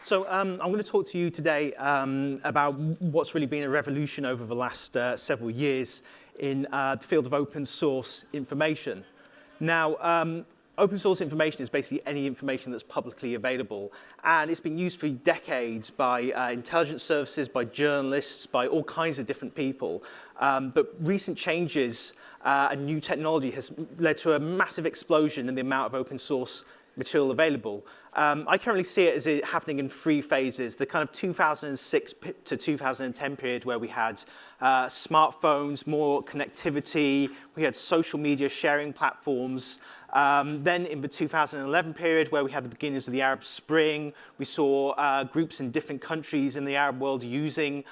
So I'm going to talk to you today about what's really been a revolution over the last several years in the field of open source information. Now, open source information is basically any information that's publicly available, and it's been used for decades by intelligence services, by journalists, by all kinds of different people. But recent changes and new technology has led to a massive explosion in the amount of open source material available. I currently see it as happening in three phases. The kind of 2006 to 2010 period where we had smartphones, more connectivity, we had social media sharing platforms. Then in the 2011 period where we had the beginnings of the Arab Spring, we saw groups in different countries in the Arab world using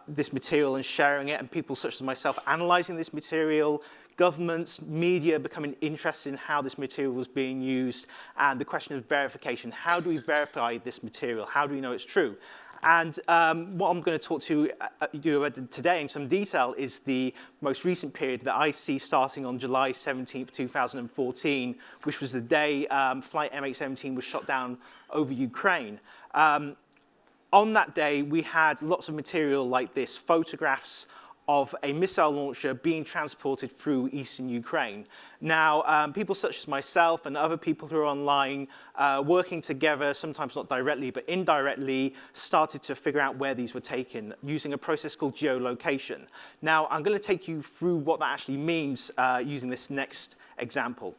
this material and sharing it, and people such as myself analyzing this material, governments, media becoming interested in how this material was being used, and the question of verification. How do we verify this material? How do we know it's true? And what I'm going to talk to you about today in some detail is the most recent period that I see starting on July 17th, 2014, which was the day Flight MH17 was shot down over Ukraine. On that day, we had lots of material like this, photographs of a missile launcher being transported through eastern Ukraine. Now, people such as myself and other people who are online working together, sometimes not directly but indirectly, started to figure out where these were taken using a process called geolocation. Now, I'm going to take you through what that actually means using this next example.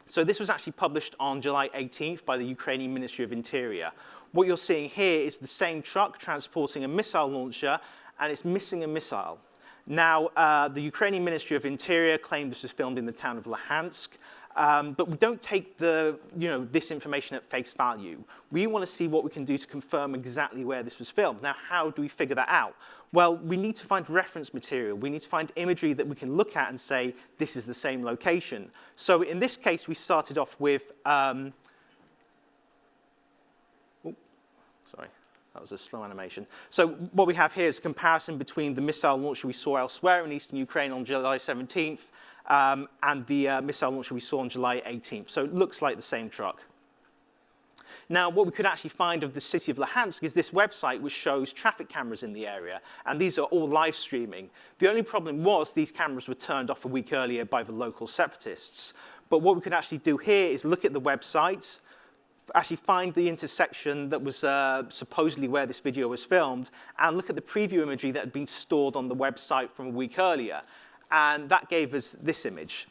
So this was actually published on July 18th by the Ukrainian Ministry of Interior. What you're seeing here is the same truck transporting a missile launcher, and it's missing a missile. Now, the Ukrainian Ministry of Interior claimed this was filmed in the town of Luhansk, but we don't take this information at face value. We want to see what we can do to confirm exactly where this was filmed. Now, how do we figure that out? Well, we need to find reference material. We need to find imagery that we can look at and say, this is the same location. So in this case, we started off with, sorry. That was a slow animation. So what we have here is a comparison between the missile launcher we saw elsewhere in eastern Ukraine on July 17th and the missile launcher we saw on July 18th. So it looks like the same truck. Now, what we could actually find of the city of Luhansk is this website which shows traffic cameras in the area, and these are all live streaming. The only problem was these cameras were turned off a week earlier by the local separatists. But what we could actually do here is look at the website, actually find the intersection that was supposedly where this video was filmed, and look at the preview imagery that had been stored on the website from a week earlier. And that gave us this image.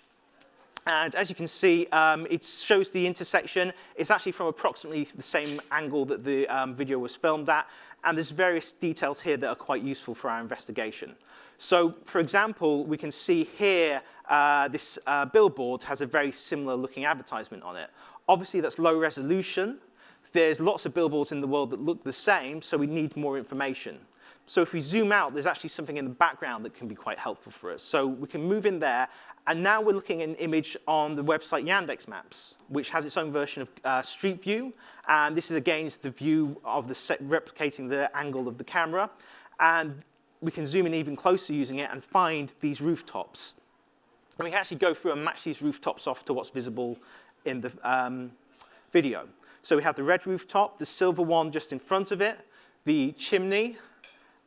And as you can see, it shows the intersection. It's actually from approximately the same angle that the video was filmed at, and there's various details here that are quite useful for our investigation. So, for example, we can see here this billboard has a very similar looking advertisement on it. Obviously, that's low resolution. There's lots of billboards in the world that look the same, so we need more information. So if we zoom out, there's actually something in the background that can be quite helpful for us. So we can move in there, and now we're looking at an image on the website Yandex Maps, which has its own version of Street View. And this is, again, the view of the set replicating the angle of the camera. And we can zoom in even closer using it and find these rooftops. And we can actually go through and match these rooftops off to what's visible in the video. So we have the red rooftop, the silver one just in front of it, the chimney,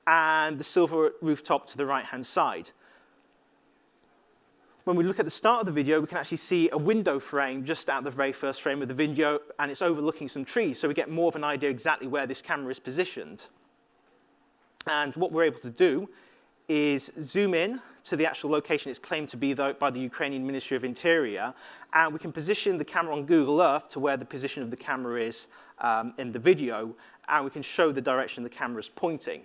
and the silver rooftop to the right-hand side. When we look at the start of the video, we can actually see a window frame just at the very first frame of the video, and it's overlooking some trees, so we get more of an idea exactly where this camera is positioned. And what we're able to do is zoom in to the actual location it's claimed to be by the Ukrainian Ministry of Interior, and we can position the camera on Google Earth to where the position of the camera is in the video, and we can show the direction the camera is pointing.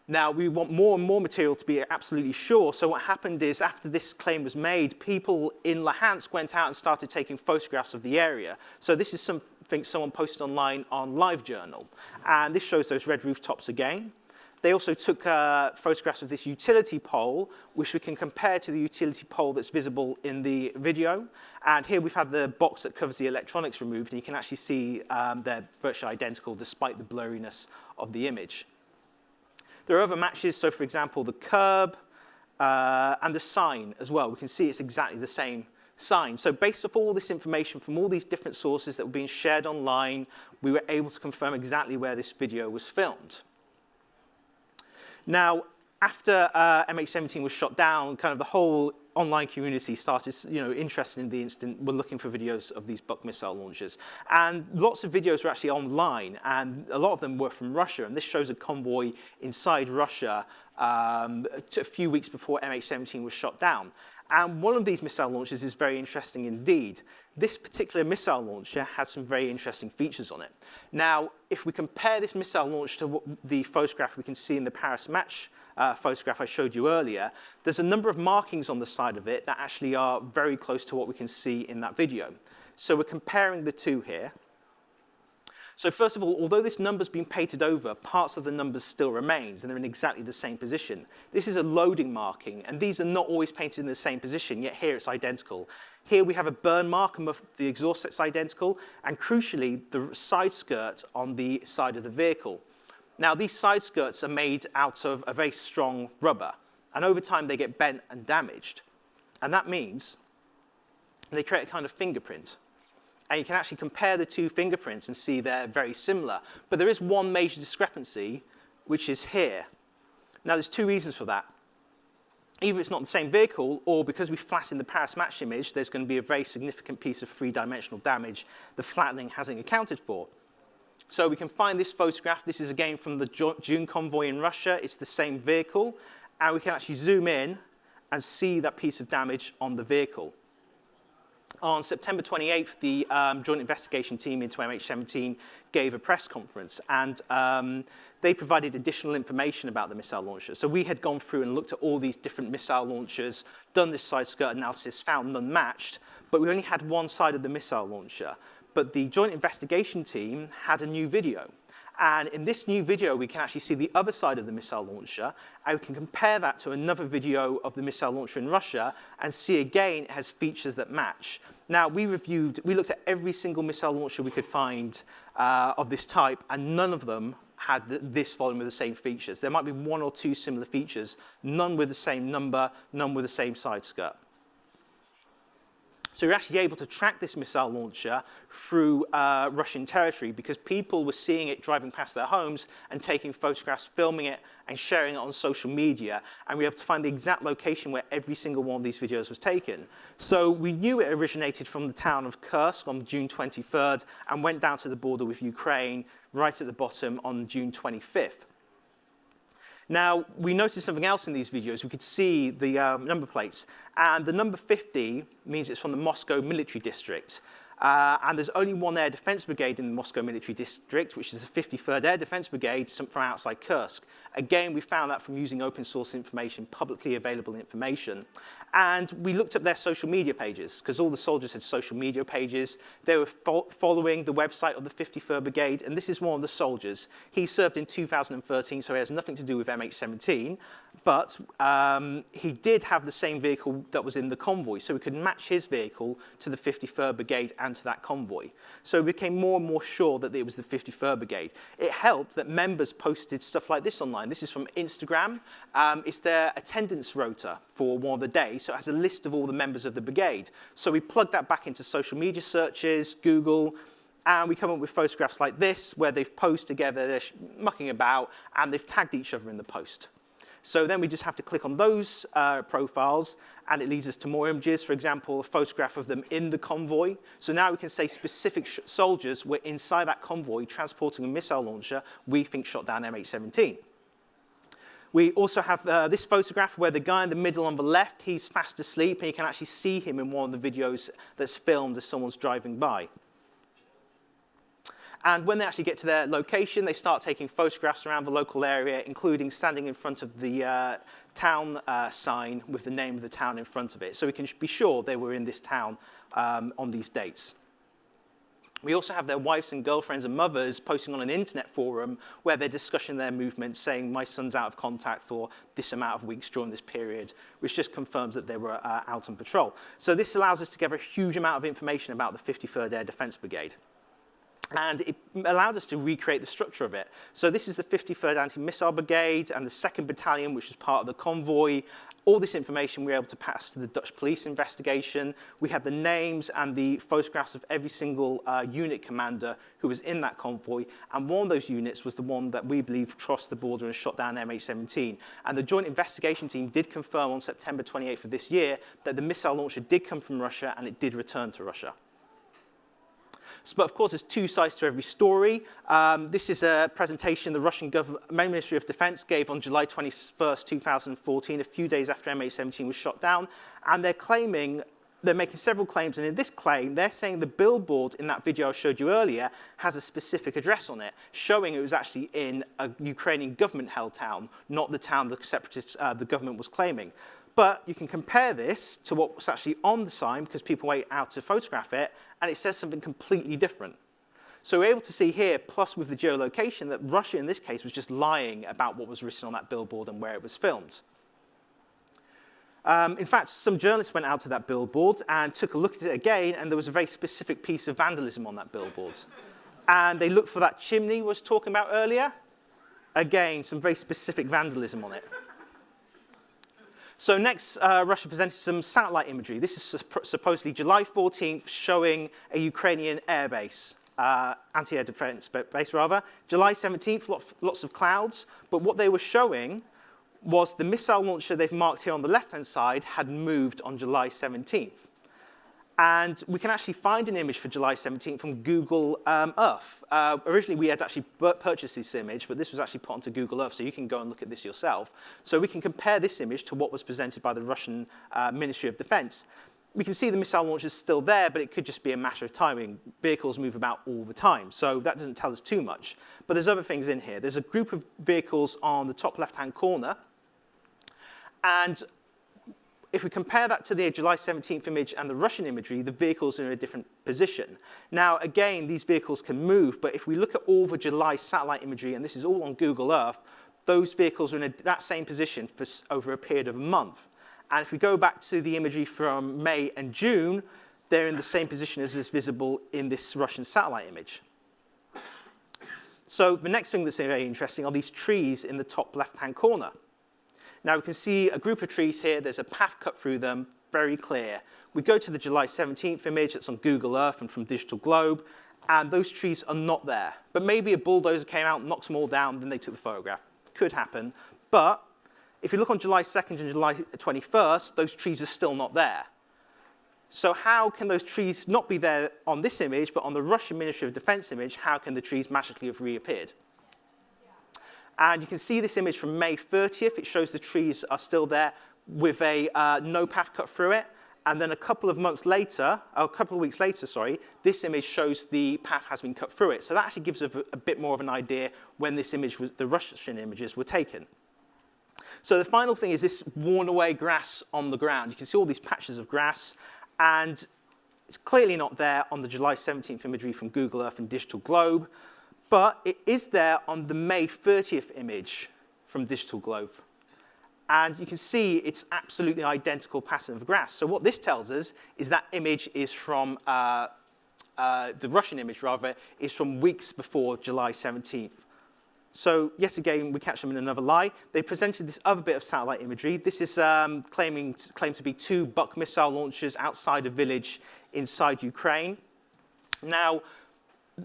Now, we want more and more material to be absolutely sure, so what happened is after this claim was made, people in Luhansk went out and started taking photographs of the area. So this is something someone posted online on LiveJournal, and this shows those red rooftops again. They also took photographs of this utility pole, which we can compare to the utility pole that's visible in the video. And here we've had the box that covers the electronics removed, and you can actually see they're virtually identical despite the blurriness of the image. There are other matches, so for example, the curb and the sign as well. We can see it's exactly the same sign. So based off all this information from all these different sources that were being shared online, we were able to confirm exactly where this video was filmed. Now, after MH17 was shot down, kind of the whole online community started, interested in the incident, were looking for videos of these Buk missile launchers. And lots of videos were actually online, and a lot of them were from Russia. And this shows a convoy inside Russia a few weeks before MH17 was shot down. And one of these missile launchers is very interesting indeed. This particular missile launcher has some very interesting features on it. Now, if we compare this missile launch to the photograph we can see in the Paris match photograph I showed you earlier, there's a number of markings on the side of it that actually are very close to what we can see in that video. So we're comparing the two here. So first of all, although this number's been painted over, parts of the numbers still remains, and they're in exactly the same position. This is a loading marking, and these are not always painted in the same position, yet here it's identical. Here we have a burn mark, and the exhaust set's identical, and crucially, the side skirt on the side of the vehicle. Now, these side skirts are made out of a very strong rubber, and over time they get bent and damaged. And that means they create a kind of fingerprint. And you can actually compare the two fingerprints and see they're very similar. But there is one major discrepancy, which is here. Now, there's two reasons for that. Either it's not the same vehicle, or because we flattened the Paris match image, there's going to be a very significant piece of three-dimensional damage the flattening hasn't accounted for. So we can find this photograph. This is, again, from the June convoy in Russia. It's the same vehicle. And we can actually zoom in and see that piece of damage on the vehicle. On September 28th, the Joint Investigation Team into MH17 gave a press conference, and they provided additional information about the missile launcher. So we had gone through and looked at all these different missile launchers, done this side skirt analysis, found none matched, but we only had one side of the missile launcher. But the Joint Investigation Team had a new video. And in this new video, we can actually see the other side of the missile launcher, and we can compare that to another video of the missile launcher in Russia and see again it has features that match. Now, we looked at every single missile launcher we could find of this type, and none of them had this volume of the same features. There might be one or two similar features, none with the same number, none with the same side skirt. So we're actually able to track this missile launcher through Russian territory because people were seeing it driving past their homes and taking photographs, filming it, and sharing it on social media. And we were able to find the exact location where every single one of these videos was taken. So we knew it originated from the town of Kursk on June 23rd and went down to the border with Ukraine right at the bottom on June 25th. Now, we noticed something else in these videos. We could see the number plates. And the number 50 means it's from the Moscow military district. And there's only one air defense brigade in the Moscow military district, which is the 53rd Air Defense Brigade from outside Kursk. Again, we found that from using open source information, publicly available information. And we looked up their social media pages, because all the soldiers had social media pages. They were following the website of the 53rd Brigade, and this is one of the soldiers. He served in 2013, so he has nothing to do with MH17, but he did have the same vehicle that was in the convoy, so we could match his vehicle to the 53rd Brigade and to that convoy. So we became more and more sure that it was the 53rd Brigade. It helped that members posted stuff like this online. This is from Instagram. It's their attendance rota for one of the days, so it has a list of all the members of the brigade. So we plugged that back into social media searches, Google, and we come up with photographs like this, where they've posed together, they're mucking about, and they've tagged each other in the post. So then we just have to click on those profiles, and it leads us to more images. For example, a photograph of them in the convoy. So now we can say specific soldiers were inside that convoy transporting a missile launcher we think shot down MH17. We also have this photograph where the guy in the middle on the left, he's fast asleep, and you can actually see him in one of the videos that's filmed as someone's driving by. And when they actually get to their location, they start taking photographs around the local area, including standing in front of the town sign with the name of the town in front of it. So we can be sure they were in this town on these dates. We also have their wives and girlfriends and mothers posting on an internet forum where they're discussing their movements, saying, my son's out of contact for this amount of weeks during this period, which just confirms that they were out on patrol. So this allows us to gather a huge amount of information about the 53rd Air Defense Brigade. And it allowed us to recreate the structure of it. So this is the 53rd Anti-Missile Brigade and the 2nd Battalion, which was part of the convoy. All this information we were able to pass to the Dutch police investigation. We had the names and the photographs of every single unit commander who was in that convoy. And one of those units was the one that we believe crossed the border and shot down MH17. And the Joint Investigation Team did confirm on September 28th of this year that the missile launcher did come from Russia and it did return to Russia. So, but of course, there's two sides to every story. This is a presentation the Russian Ministry of Defense gave on July 21st, 2014, a few days after MH17 was shot down. And they're making several claims. And in this claim, they're saying the billboard in that video I showed you earlier has a specific address on it, showing it was actually in a Ukrainian government-held town, not the town the separatists, the government was claiming. But you can compare this to what was actually on the sign, because people went out to photograph it, and it says something completely different. So we're able to see here, plus with the geolocation, that Russia in this case was just lying about what was written on that billboard and where it was filmed. In fact, some journalists went out to that billboard and took a look at it again, and there was a very specific piece of vandalism on that billboard. And they looked for that chimney we was talking about earlier. Again, some very specific vandalism on it. So next, Russia presented some satellite imagery. This is supposedly July 14th, showing a Ukrainian airbase, anti-air defense base, rather. July 17th, lots of clouds. But what they were showing was the missile launcher they've marked here on the left-hand side had moved on July 17th. And we can actually find an image for July 17th from Google Earth. Originally, we had actually purchased this image, but this was actually put onto Google Earth, so you can go and look at this yourself. So we can compare this image to what was presented by the Russian Ministry of Defense. We can see the missile launch is still there, but it could just be a matter of timing. Vehicles move about all the time, so that doesn't tell us too much. But there's other things in here. There's a group of vehicles on the top left-hand corner, and if we compare that to the July 17th image and the Russian imagery, the vehicles are in a different position. Now, again, these vehicles can move, but if we look at all the July satellite imagery, and this is all on Google Earth, those vehicles are in that same position for over a period of a month. And if we go back to the imagery from May and June, they're in the same position as is visible in this Russian satellite image. So the next thing that's very interesting are these trees in the top left-hand corner. Now we can see a group of trees here. There's a path cut through them, very clear. We go to the July 17th image that's on Google Earth and from Digital Globe, and those trees are not there. But maybe a bulldozer came out, knocked them all down, then they took the photograph. Could happen. But if you look on July 2nd and July 21st, those trees are still not there. So how can those trees not be there on this image, but on the Russian Ministry of Defense image, how can the trees magically have reappeared? And you can see this image from May 30th. It shows the trees are still there with a no path cut through it. And then a couple of weeks later, this image shows the path has been cut through it. So that actually gives a bit more of an idea when this image the Russian images were taken. So the final thing is this worn away grass on the ground. You can see all these patches of grass, and it's clearly not there on the July 17th imagery from Google Earth and Digital Globe. But it is there on the May 30th image from Digital Globe. And you can see it's absolutely identical pattern of grass. So what this tells us is that image is from, the Russian image rather, is from weeks before July 17th. So yet again, we catch them in another lie. They presented this other bit of satellite imagery. This is claimed to be 2 Buk missile launchers outside a village inside Ukraine. Now,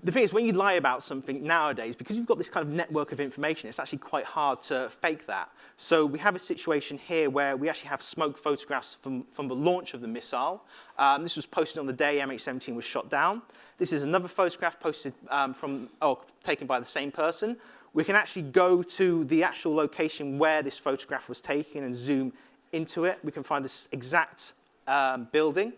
the thing is, when you lie about something nowadays, because you've got this kind of network of information, it's actually quite hard to fake that. So we have a situation here where we actually have smoke photographs from the launch of the missile. This was posted on the day MH17 was shot down. This is another photograph posted taken by the same person. We can actually go to the actual location where this photograph was taken and zoom into it. We can find this exact building.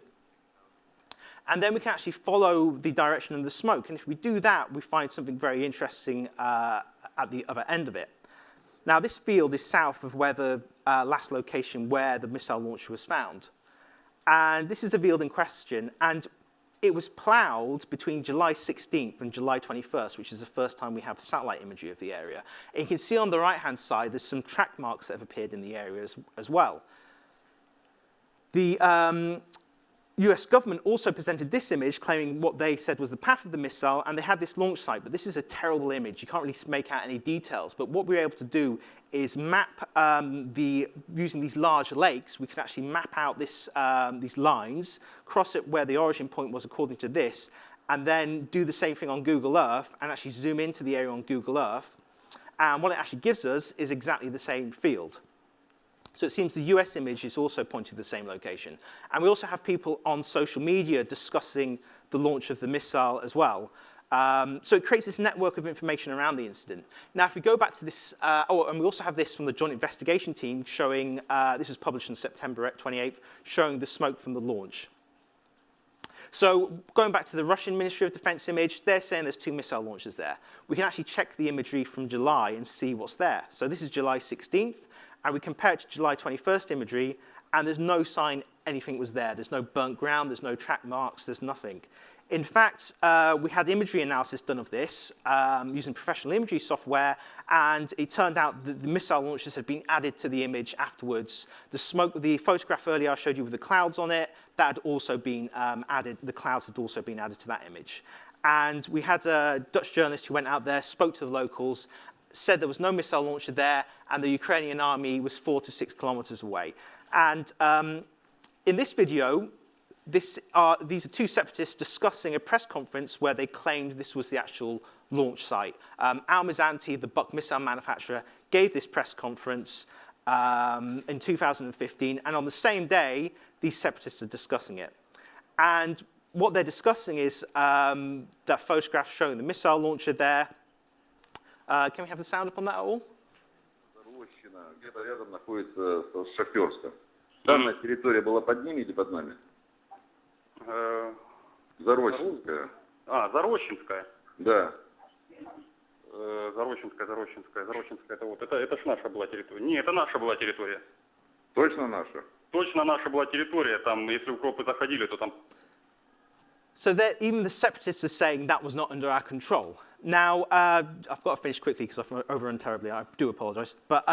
And then we can actually follow the direction of the smoke. And if we do that, we find something very interesting at the other end of it. Now, this field is south of where the last location where the missile launcher was found. And this is the field in question. And it was plowed between July 16th and July 21st, which is the first time we have satellite imagery of the area. And you can see on the right-hand side, there's some track marks that have appeared in the area as well. US government also presented this image claiming what they said was the path of the missile, and they had this launch site, but this is a terrible image. You can't really make out any details, but what we were able to do is map using these large lakes, we could actually map out these lines, cross it where the origin point was according to this, and then do the same thing on Google Earth and actually zoom into the area on Google Earth. And what it actually gives us is exactly the same field. So it seems the US image is also pointing to the same location. And we also have people on social media discussing the launch of the missile as well. So it creates this network of information around the incident. Now, if we go back to this, and we also have this from the Joint Investigation Team showing, this was published on September 28th, showing the smoke from the launch. So going back to the Russian Ministry of Defense image, they're saying there's 2 missile launches there. We can actually check the imagery from July and see what's there. So this is July 16th. And we compare it to July 21st imagery, and there's no sign anything was there. There's no burnt ground, there's no track marks, there's nothing. In fact, we had imagery analysis done of this using professional imagery software, and it turned out that the missile launches had been added to the image afterwards. The smoke, the photograph earlier I showed you with the clouds on it, that had also been added, the clouds had also been added to that image. And we had a Dutch journalist who went out there, spoke to the locals, said there was no missile launcher there, and the Ukrainian army was 4 to 6 kilometers away. And in this video, these are 2 separatists discussing a press conference where they claimed this was the actual launch site. Almazanti, the Buk missile manufacturer, gave this press conference in 2015, and on the same day, these separatists are discussing it. And what they're discussing is that photograph showing the missile launcher there. Can we have the sound up on that at all? Где-то рядом находится Шахтерска. Данная территория была под ними или под нами? Зарощенская. Зарощенская. Да. Зарощенская, это вот, это ж наша была территория. Не, это наша была территория. Точно наша? Точно наша была территория. Там, если укропы заходили, то там... So even the separatists are saying that was not under our control. Now, I've got to finish quickly because I've overrun terribly. I do apologize. But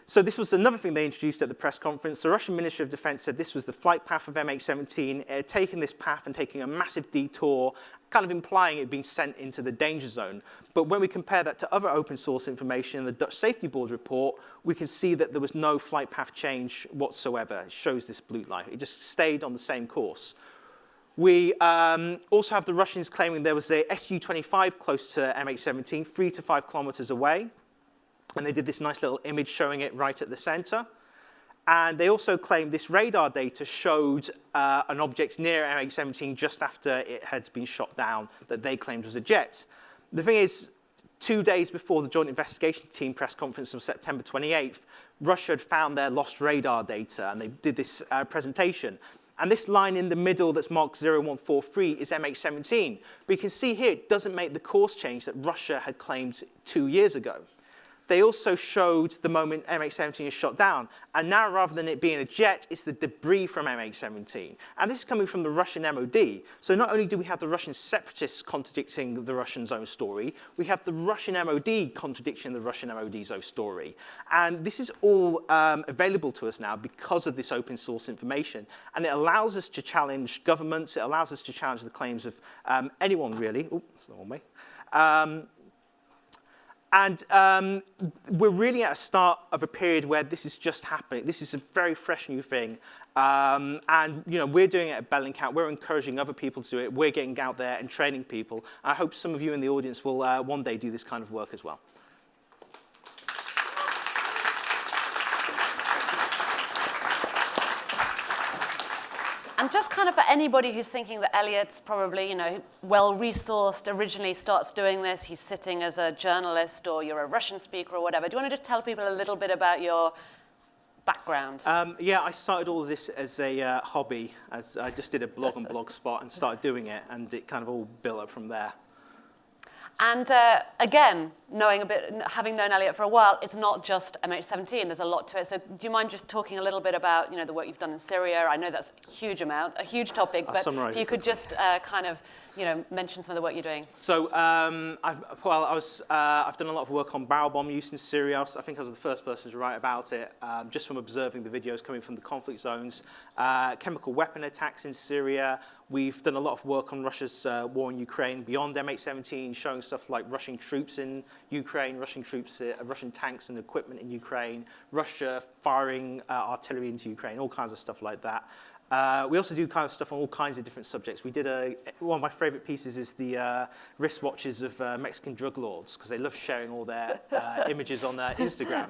so this was another thing they introduced at the press conference. The Russian Ministry of Defense said this was the flight path of MH17. It had taken this path and taking a massive detour, kind of implying it being sent into the danger zone. But when we compare that to other open source information in the Dutch Safety Board report, we can see that there was no flight path change whatsoever. It shows this blue line. It just stayed on the same course. We also have the Russians claiming there was a Su-25 close to MH17, 3 to 5 kilometers away. And they did this nice little image showing it right at the center. And they also claimed this radar data showed an object near MH17 just after it had been shot down that they claimed was a jet. The thing is, 2 days before the Joint Investigation Team press conference on September 28th, Russia had found their lost radar data, and they did this presentation. And this line in the middle that's marked 0143 is MH17. But you can see here it doesn't make the course change that Russia had claimed 2 years ago. They also showed the moment MH17 is shot down. And now, rather than it being a jet, it's the debris from MH17. And this is coming from the Russian MOD. So not only do we have the Russian separatists contradicting the Russians' own story, we have the Russian MOD contradicting the Russian MOD's own story. And this is all available to us now because of this open source information. And it allows us to challenge governments. It allows us to challenge the claims of anyone, really. Oh, that's the wrong way. And we're really at a start of a period where this is just happening. This is a very fresh new thing. And we're doing it at Bellingcat. We're encouraging other people to do it. We're getting out there and training people. I hope some of you in the audience will one day do this kind of work as well. And just kind of for anybody who's thinking that Eliot's probably, well-resourced, originally starts doing this, he's sitting as a journalist or you're a Russian speaker or whatever, do you want to just tell people a little bit about your background? Yeah, I started all of this as a hobby, as I just did a blog on Blogspot and started doing it, and it kind of all built up from there. And again, having known Eliot for a while, it's not just MH17. There's a lot to it. So do you mind just talking a little bit about, the work you've done in Syria? I know that's a huge topic, but if you could just kind of, mention some of the work you're doing. So I've done a lot of work on barrel bomb use in Syria. I think I was the first person to write about it, just from observing the videos coming from the conflict zones. Chemical weapon attacks in Syria. We've done a lot of work on Russia's war in Ukraine beyond MH17, showing stuff like Russian troops in Ukraine, Russian tanks and equipment in Ukraine, Russia firing artillery into Ukraine, all kinds of stuff like that. We also do kind of stuff on all kinds of different subjects. We did one of my favorite pieces is the wristwatches of Mexican drug lords, because they love sharing all their images on their Instagram.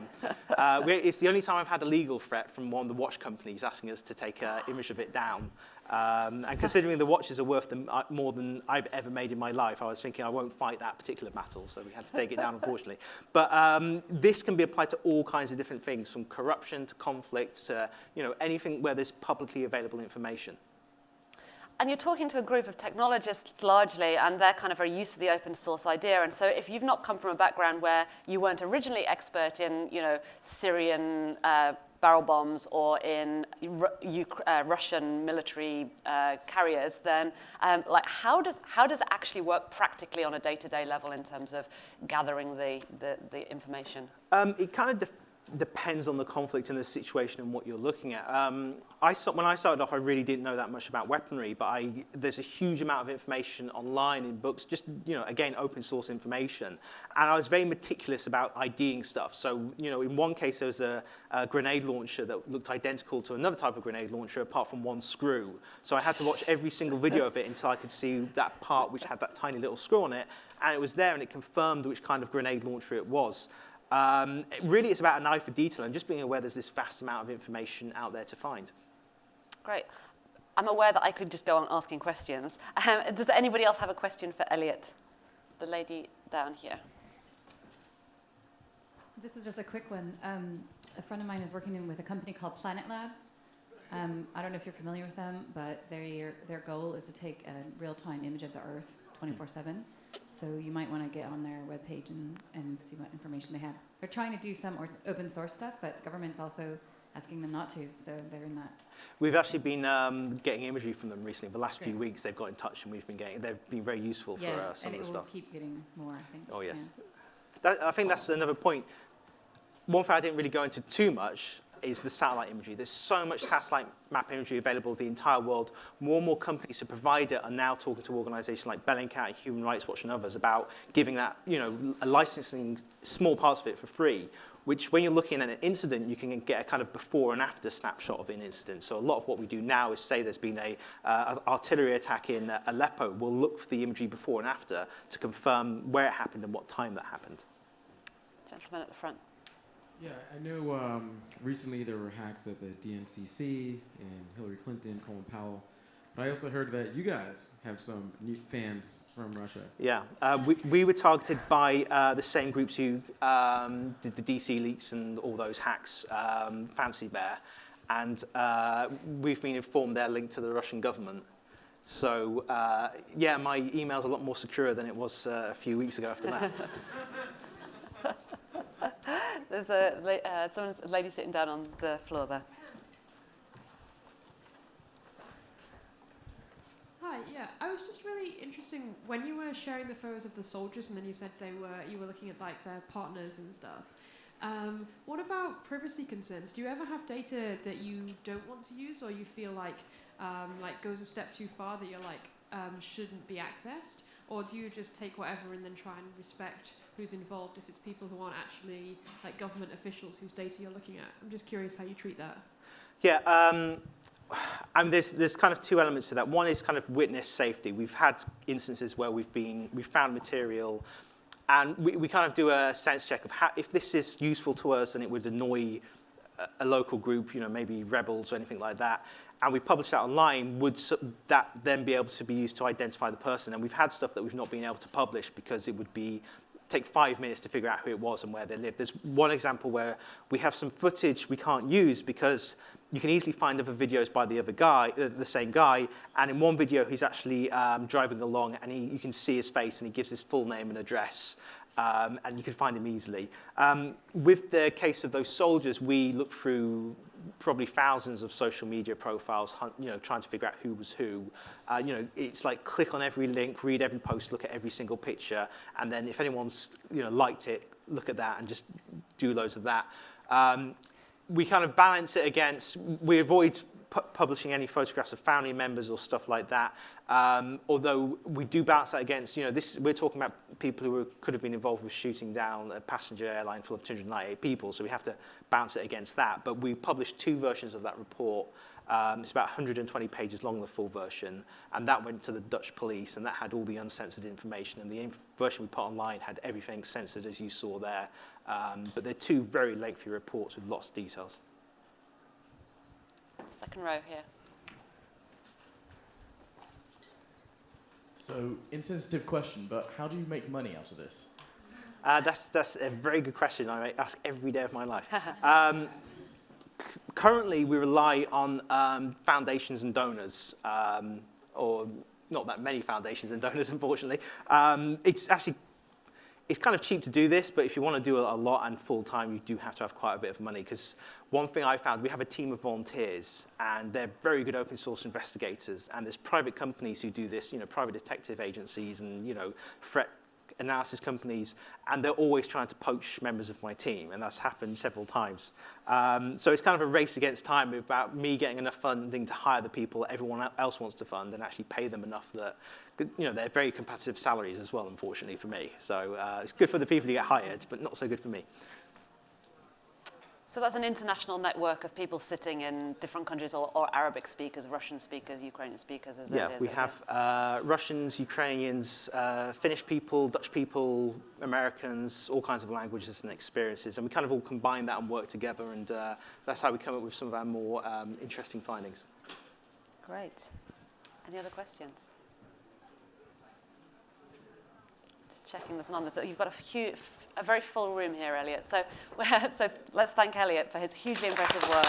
It's the only time I've had a legal threat from one of the watch companies asking us to take an image of it down. And considering the watches are worth more than I've ever made in my life, I was thinking I won't fight that particular battle, so we had to take it down, unfortunately. But this can be applied to all kinds of different things, from corruption to conflict to anything where there's publicly available information. And you're talking to a group of technologists largely, and they're kind of very used to the open source idea. And so if you've not come from a background where you weren't originally expert in, Syrian barrel bombs or in Russian military carriers, then how does it actually work practically on a day-to-day level in terms of gathering the information? It kind of depends on the conflict and the situation and what you're looking at. When I started off, I really didn't know that much about weaponry, but there's a huge amount of information online in books, just, again, open source information. And I was very meticulous about IDing stuff. So, in one case, there was a grenade launcher that looked identical to another type of grenade launcher, apart from one screw. So I had to watch every single video of it until I could see that part which had that tiny little screw on it. And it was there, and it confirmed which kind of grenade launcher it was. Really, it's about an eye for detail and just being aware there's this vast amount of information out there to find. Great. I'm aware that I could just go on asking questions. Does anybody else have a question for Eliot? The lady down here. This is just a quick one. A friend of mine is working with a company called Planet Labs. I don't know if you're familiar with them, but their goal is to take a real-time image of the Earth 24/7. So you might want to get on their webpage and see what information they have. They're trying to do some open source stuff, but government's also asking them not to, so they're in that. We've actually been getting imagery from them recently. The last few weeks they've got in touch, and they've been very useful for some of the stuff. And it will keep getting more, I think. Oh, yes. Yeah. I think that's another point. One thing I didn't really go into too much is the satellite imagery. There's so much satellite map imagery available in the entire world. More and more companies who provide it are now talking to organizations like Bellingcat, Human Rights Watch, and others about giving that, licensing small parts of it for free, which when you're looking at an incident, you can get a kind of before and after snapshot of an incident. So a lot of what we do now is say there's been an artillery attack in Aleppo. We'll look for the imagery before and after to confirm where it happened and what time that happened. Gentleman at the front. Yeah, I know recently there were hacks at the DNCC and Hillary Clinton, Colin Powell. But I also heard that you guys have some new fans from Russia. Yeah, we were targeted by the same groups who did the DC leaks and all those hacks, Fancy Bear. And we've been informed they're linked to the Russian government. So, yeah, my email's a lot more secure than it was a few weeks ago after that. There's a lady sitting down on the floor there. Hi, yeah. I was just really interested when you were sharing the photos of the soldiers, and then you said you were looking at like their partners and stuff. What about privacy concerns? Do you ever have data that you don't want to use, or you feel like goes a step too far that you're shouldn't be accessed, or do you just take whatever and then try and respect who's involved if it's people who aren't actually government officials whose data you're looking at? I'm just curious how you treat that. Yeah, there's kind of two elements to that. One is kind of witness safety. We've had instances where we've found material, and we kind of do a sense check of if this is useful to us and it would annoy a local group, maybe rebels or anything like that, and we publish that online, would that then be able to be used to identify the person? And we've had stuff that we've not been able to publish because it would be take 5 minutes to figure out who it was and where they lived. There's one example where we have some footage we can't use because you can easily find other videos by the other guy, the same guy, and in one video he's actually driving along and you can see his face and he gives his full name and address, and you can find him easily. With the case of those soldiers, we looked through probably thousands of social media profiles, trying to figure out who was who. It's like click on every link, read every post, look at every single picture, and then if anyone's liked it, look at that and just do loads of that. We kind of balance it against, we avoid publishing any photographs of family members or stuff like that. Although we do balance that against, we're talking about people who could have been involved with shooting down a passenger airline full of 298 people, so we have to balance it against that. But we published 2 versions of that report. It's about 120 pages long, the full version, and that went to the Dutch police, and that had all the uncensored information, and the version we put online had everything censored as you saw there. But they're 2 very lengthy reports with lots of details. Second row here. So, insensitive question, but how do you make money out of this? That's a very good question I ask every day of my life. Currently, we rely on foundations and donors, or not that many foundations and donors, unfortunately. It's kind of cheap to do this, but if you want to do a lot and full time, you do have to have quite a bit of money. Because one thing I found, we have a team of volunteers, and they're very good open source investigators. And there's private companies who do this, private detective agencies and threat analysis companies, and they're always trying to poach members of my team, and that's happened several times. So it's kind of a race against time about me getting enough funding to hire the people everyone else wants to fund and actually pay them enough that, they're very competitive salaries as well, unfortunately for me. So it's good for the people who get hired, but not so good for me. So that's an international network of people sitting in different countries, or Arabic speakers, Russian speakers, Ukrainian speakers. We have Russians, Ukrainians, Finnish people, Dutch people, Americans, all kinds of languages and experiences. And we kind of all combine that and work together. And that's how we come up with some of our more interesting findings. Great. Any other questions? Just checking there's none. So you've got a very full room here, Eliot. So let's thank Eliot for his hugely impressive work.